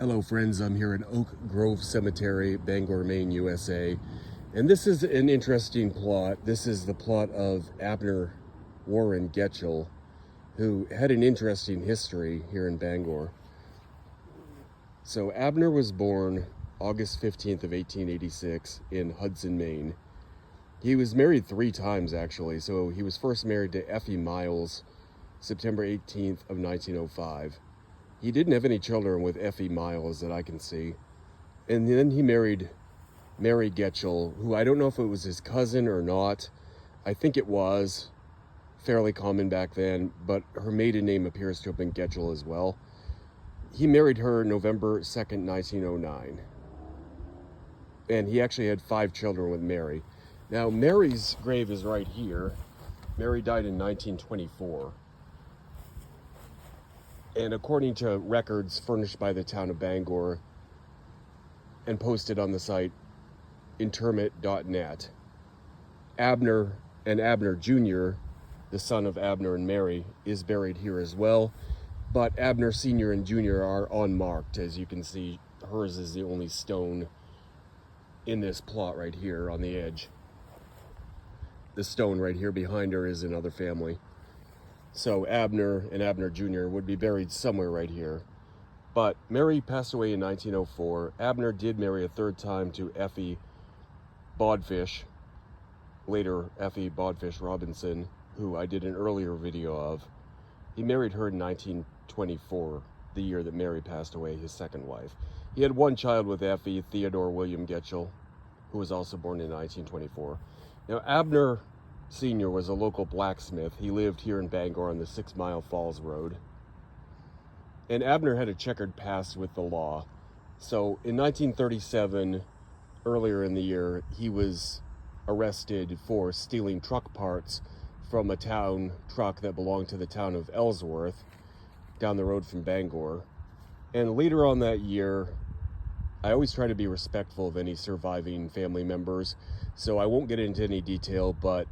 Hello friends, I'm here at Oak Grove Cemetery, Bangor, Maine, USA. And this is an interesting plot. This is the plot of Abner Warren Getchell, who had an interesting history here in Bangor. So Abner was born August 15th of 1886 in Hudson, Maine. He was married 3 times actually. So he was first married to Effie Miles, September 18th of 1905. He didn't have any children with Effie Miles that I can see. And then he married Mary Getchell, who I don't know if it was his cousin or not. I think it was fairly common back then, but her maiden name appears to have been Getchell as well. He married her November 2nd, 1909. And he actually had 5 children with Mary. Now, Mary's grave is right here. Mary died in 1924. And according to records furnished by the town of Bangor and posted on the site interment.net, Abner and Abner Jr., the son of Abner and Mary, is buried here as well. But Abner Sr. and Jr. are unmarked. As you can see, hers is the only stone in this plot right here on the edge. The stone right here behind her is another family. So Abner and Abner Jr. would be buried somewhere right here. But Mary passed away in 1904. Abner did marry a 3rd time to Effie Bodfish, later Effie Bodfish Robinson, who I did an earlier video of. He married her in 1924, the year that Mary passed away, his 2nd wife. He had 1 child with Effie, Theodore William Getchell, who was also born in 1924. Now, Abner Sr. was a local blacksmith. He lived here in Bangor on the 6 Mile Falls Road. And Abner had a checkered past with the law. So in 1937, earlier in the year, he was arrested for stealing truck parts from a town truck that belonged to the town of Ellsworth, down the road from Bangor. And later on that year, I always try to be respectful of any surviving family members, so I won't get into any detail, but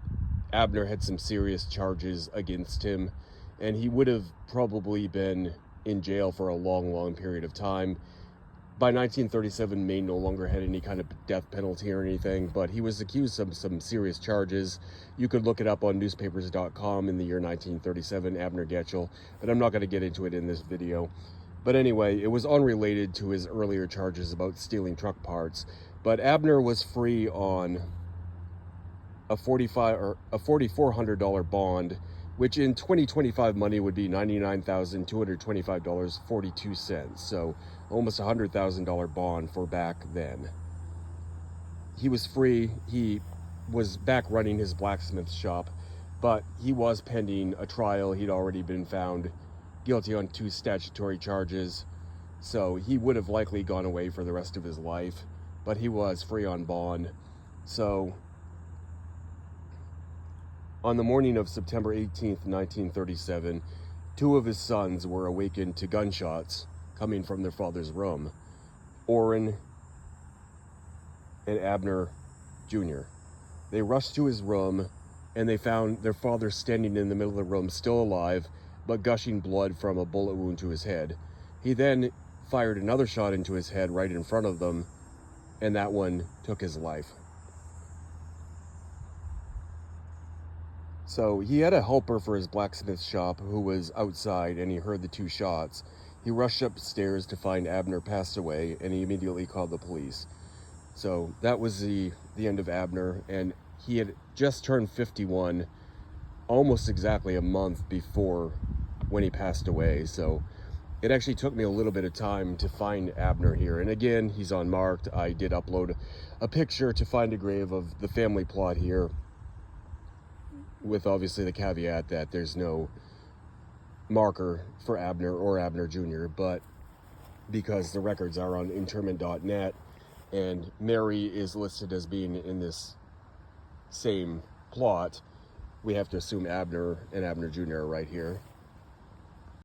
Abner had some serious charges against him, and he would have probably been in jail for a long period of time. By 1937, Maine no longer had any kind of death penalty or anything, but he was accused of some serious charges. You could look it up on newspapers.com in the year 1937, Abner Getchell, but I'm not going to get into it in this video. But anyway, it was unrelated to his earlier charges about stealing truck parts. But Abner was free on a $4,400 bond, which in 2025 money would be $99,225.42. So almost $100,000 bond for back then. He was free. He was back running his blacksmith shop, but he was pending a trial. He'd already been found guilty on 2 statutory charges, so he would have likely gone away for the rest of his life, but he was free on bond. So on the morning of September 18th, 1937, 2 of his sons were awakened to gunshots coming from their father's room, Orrin and Abner Jr. They rushed to his room, and they found their father standing in the middle of the room, still alive, but gushing blood from a bullet wound to his head. He then fired another shot into his head right in front of them, and that one took his life. So he had a helper for his blacksmith shop who was outside, and he heard the 2 shots. He rushed upstairs to find Abner passed away, and he immediately called the police. So that was the end of Abner, and he had just turned 51, almost exactly a month before when he passed away. So it actually took me a little bit of time to find Abner here. And again, he's unmarked. I did upload a picture to find a grave of the family plot here, with obviously the caveat that there's no marker for Abner or Abner Jr., but because the records are on interment.net and Mary is listed as being in this same plot, we have to assume Abner and Abner Jr. are right here.